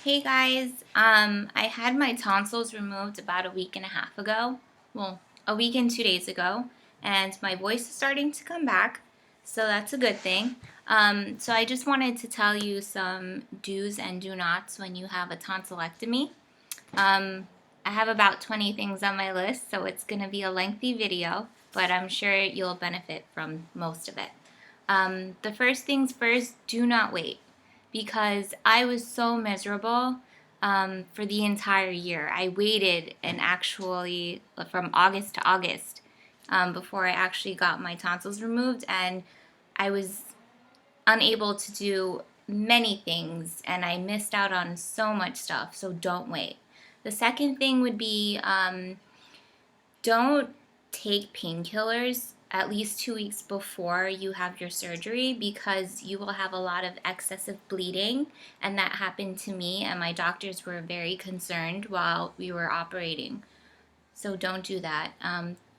Hey guys, I had my tonsils removed about a week and a half ago. Well, a week and 2 days ago, and my voice is starting to come back, so that's a good thing. So I just wanted to tell you some do's and do nots when you have a tonsillectomy. I have about 20 things on my list, so it's going to be a lengthy video, but I'm sure you'll benefit from most of it. The first things first, do not wait because I was so miserable for the entire year. I waited and actually from August to August before I actually got my tonsils removed, and I was unable to do many things and I missed out on so much stuff, so don't wait. The second thing would be don't take painkillers at least 2 weeks before you have your surgery because you will have a lot of excessive bleeding, and that happened to me, and my doctors were very concerned while we were operating. So don't do that.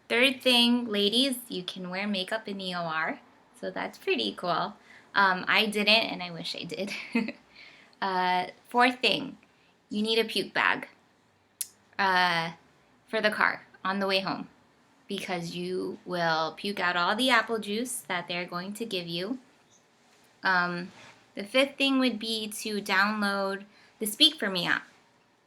Third thing, ladies, you can wear makeup in the OR, so that's pretty cool. I didn't, and I wish I did. Fourth thing, you need a puke bag for the car on the way home because you will puke out all the apple juice that they're going to give you. The fifth thing would be to download the Speak For Me app.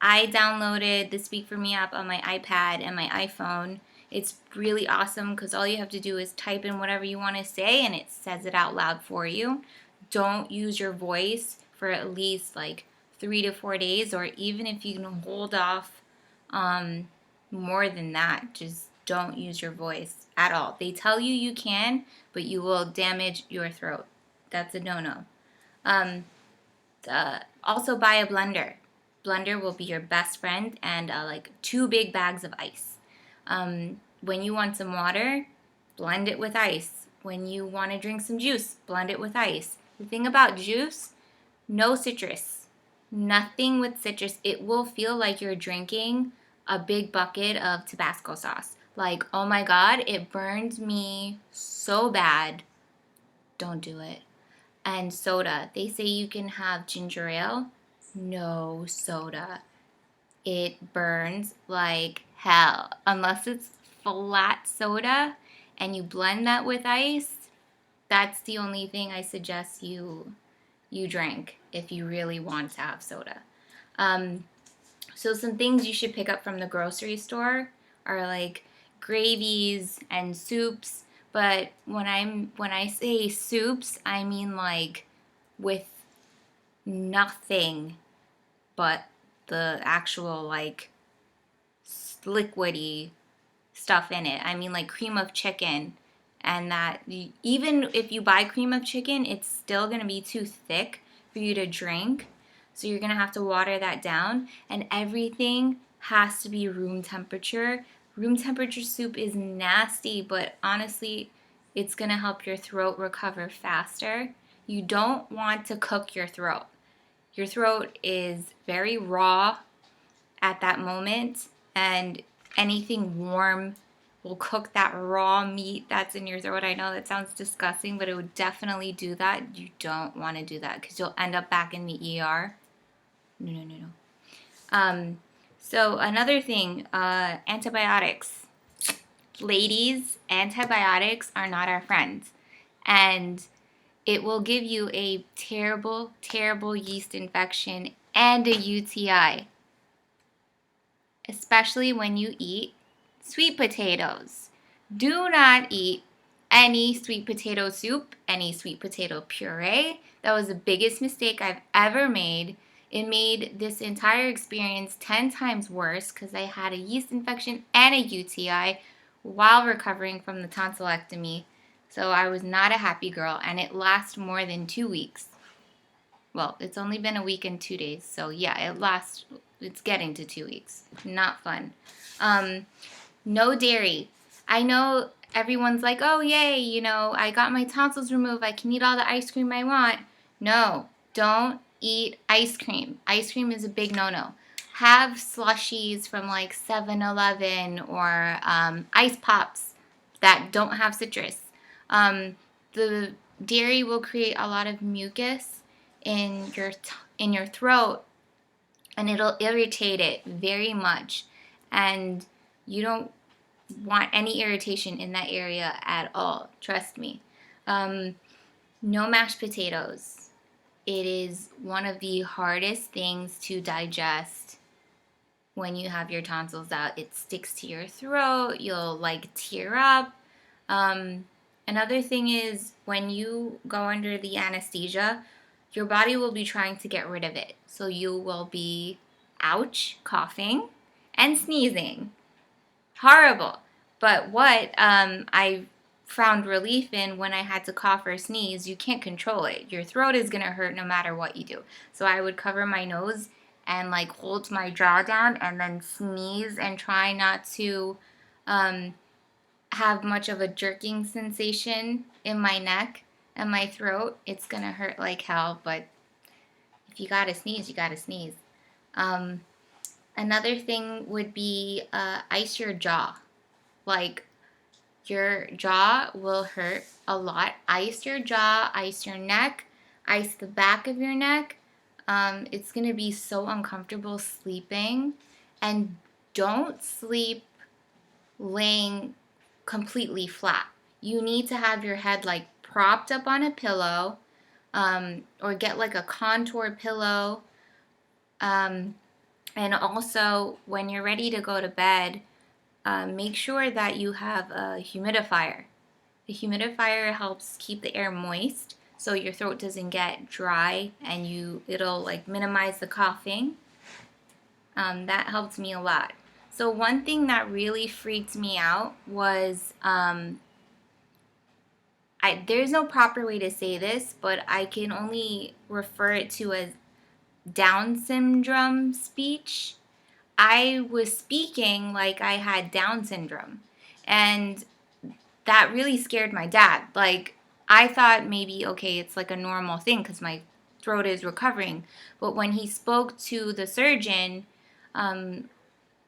I downloaded the Speak For Me app on my iPad and my iPhone. It's really awesome because all you have to do is type in whatever you want to say and it says it out loud for you. Don't use your voice for at least like 3 to 4 days, or even if you can hold off more than that, just don't use your voice at all. They tell you you can, but you will damage your throat. That's a no-no. Also buy a blender. Blender will be your best friend, and like 2 big bags of ice. When you want some water, blend it with ice. When you want to drink some juice, blend it with ice. The thing about juice, no citrus. Nothing with citrus. It will feel like you're drinking a big bucket of Tabasco sauce. Like, oh my God, it burned me so bad. Don't do it. And soda. They say you can have ginger ale. No soda. It burns like hell. Unless it's flat soda and you blend that with ice, that's the only thing I suggest you drink if you really want to have soda. So some things you should pick up from the grocery store are like gravies and soups. But when I say soups, I mean like with nothing but the actual like liquidy stuff in it. I mean like cream of chicken, and that even if you buy cream of chicken, it's still going to be too thick for you to drink. So you're going to have to water that down, and everything has to be room temperature. Room temperature soup is nasty, but honestly, it's going to help your throat recover faster. You don't want to cook your throat. Your throat is very raw at that moment, and anything warm will cook that raw meat that's in your throat. I know that sounds disgusting, but it would definitely do that. You don't want to do that because you'll end up back in the ER. No, no, no, no. So another thing, antibiotics. Ladies, antibiotics are not our friends, and it will give you a terrible, terrible yeast infection and a UTI, especially when you eat sweet potatoes. Do not eat any sweet potato soup, any sweet potato puree. That was the biggest mistake I've ever made. It made this entire experience 10 times worse because I had a yeast infection and a UTI while recovering from the tonsillectomy. So I was not a happy girl, and it lasted more than 2 weeks. Well, it's only been a week and 2 days, so yeah, it's getting to 2 weeks. Not fun. No dairy. I know everyone's like, oh, yay, I got my tonsils removed. I can eat all the ice cream I want. No, don't eat ice cream. Ice cream is a big no-no. Have slushies from like 7-Eleven or ice pops that don't have citrus. The dairy will create a lot of mucus in your throat, and it'll irritate it very much. And you don't want any irritation in that area at all. Trust me. No mashed potatoes. It is one of the hardest things to digest when you have your tonsils out. It sticks to your throat. You'll like tear up. Another thing is when you go under the anesthesia, your body will be trying to get rid of it. So you will be, ouch, coughing and sneezing. Horrible. But what I found relief in when I had to cough or sneeze, you can't control it. Your throat is going to hurt no matter what you do. So I would cover my nose and like hold my jaw down and then sneeze and try not to have much of a jerking sensation in my neck and my throat. It's going to hurt like hell, but if you got to sneeze, you got to sneeze. Another thing would be ice your jaw. Like, your jaw will hurt a lot. Ice your jaw, ice your neck, ice the back of your neck. It's going to be so uncomfortable sleeping. And don't sleep laying completely flat. You need to have your head like propped up on a pillow, or get like a contour pillow. And also, when you're ready to go to bed, make sure that you have a humidifier. The humidifier helps keep the air moist so your throat doesn't get dry, and it'll like minimize the coughing. That helped me a lot. So one thing that really freaked me out was there's no proper way to say this, but I can only refer it to as Down syndrome speech. I was speaking like I had Down syndrome, and that really scared my dad. Like, I thought maybe, okay, it's like a normal thing because my throat is recovering. But when he spoke to the surgeon,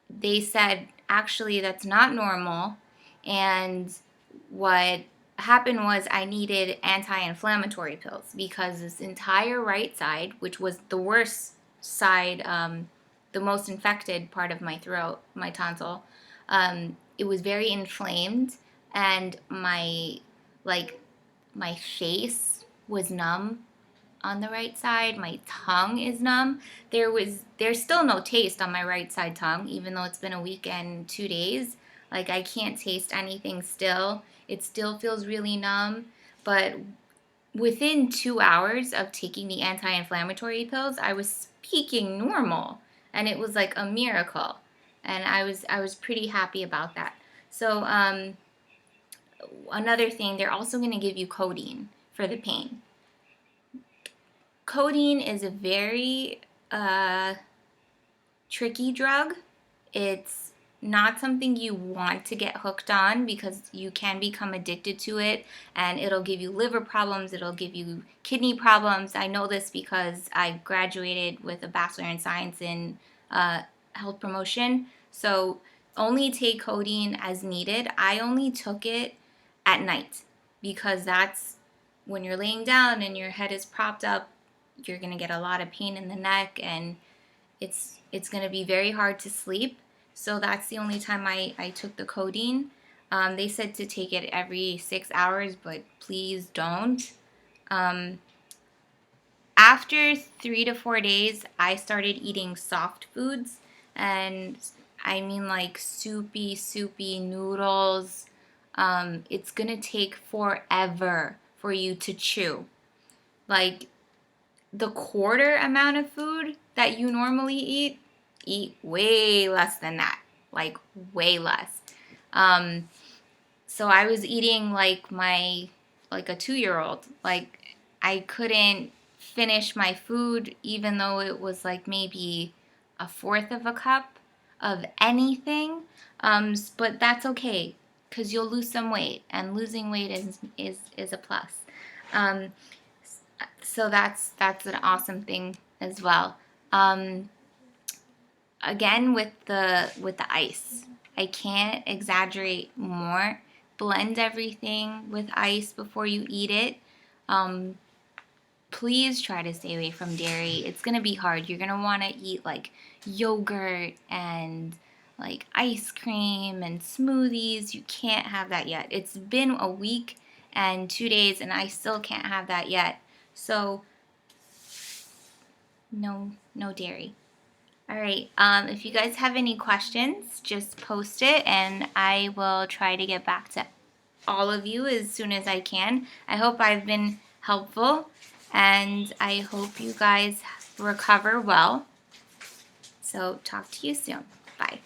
they said, actually, that's not normal. And what happened was I needed anti-inflammatory pills because this entire right side, which was the worst side, the most infected part of my throat, my tonsil, it was very inflamed, and my face was numb on the right side. My tongue is numb. There's still no taste on my right side tongue, even though it's been a week and 2 days. Like, I can't taste anything still. It still feels really numb. But within 2 hours of taking the anti-inflammatory pills, I was speaking normal, and it was like a miracle. And I was pretty happy about that. So another thing, they're also going to give you codeine for the pain. Codeine is a very tricky drug. It's not something you want to get hooked on because you can become addicted to it, and it'll give you liver problems, it'll give you kidney problems. I know this because I graduated with a Bachelor in Science in health promotion. So only take codeine as needed. I only took it at night because that's when you're laying down and your head is propped up, you're going to get a lot of pain in the neck, and it's going to be very hard to sleep. So that's the only time I took the codeine. They said to take it every 6 hours, but please don't. After 3 to 4 days, I started eating soft foods, and I mean like soupy noodles. It's going to take forever for you to chew. Like, the quarter amount of food that you normally eat way less than that. Like, way less. So I was eating like a 2-year-old. Like, I couldn't finish my food even though it was like maybe a fourth of a cup of anything. But that's okay because you'll lose some weight, and losing weight is a plus. So that's an awesome thing as well. Again, with the ice, I can't exaggerate more. Blend everything with ice before you eat it. please try to stay away from dairy. It's gonna be hard. You're gonna want to eat like yogurt and like ice cream and smoothies. You can't have that yet. It's been a week and 2 days and I still can't have that yet. So no dairy. All right. If you guys have any questions, just post it and I will try to get back to all of you as soon as I can. I hope I've been helpful and I hope you guys recover well. So talk to you soon. Bye.